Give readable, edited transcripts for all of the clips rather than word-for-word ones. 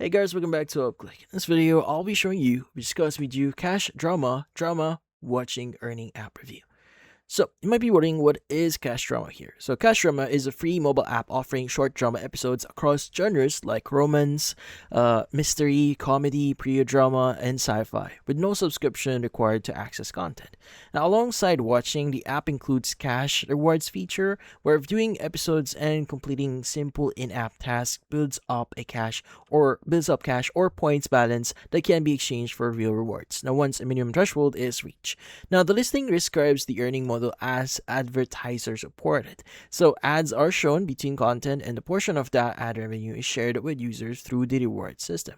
Hey guys, welcome back to UpClick. In this video, I'll be showing you, discuss with you drama watching earning app review. So, you might be wondering what is CashDrama here. So, CashDrama is a free mobile app offering short drama episodes across genres like romance, mystery, comedy, period drama, and sci-fi, with no subscription required to access content. Now, alongside watching, the app includes cash rewards feature, where viewing episodes and completing simple in-app tasks builds up cash or points balance that can be exchanged for real rewards. Now, once a minimum threshold is reached. Now, the listing describes the earning model as advertiser supported. So ads are shown between content and the portion of that ad revenue is shared with users through the reward system.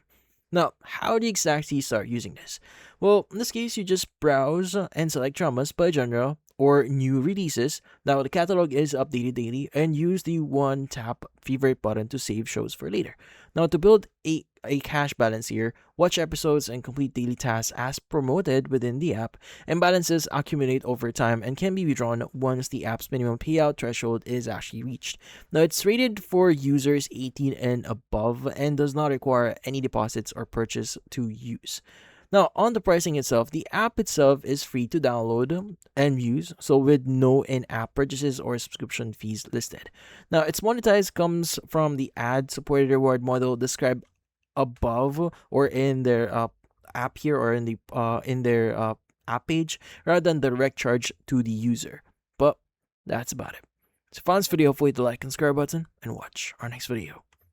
Now, how do you exactly start using this? Well, in this case, you just browse and select dramas by genre or new releases. Now, the catalog is updated daily and use the one tap favorite button to save shows for later. Now, to build a cash balance here, watch episodes and complete daily tasks as promoted within the app, and balances accumulate over time and can be withdrawn once the app's minimum payout threshold is actually reached. Now, it's rated for users 18 and above and does not require any deposits or purchase to use. Now, on the pricing itself, the app itself is free to download and use, so with no in-app purchases or subscription fees listed. Now, its monetized comes from the ad-supported reward model described above or in their app here or in their app page rather than direct charge to the user. But that's about it. So if you found this video, hopefully hit the like and subscribe button and watch our next video.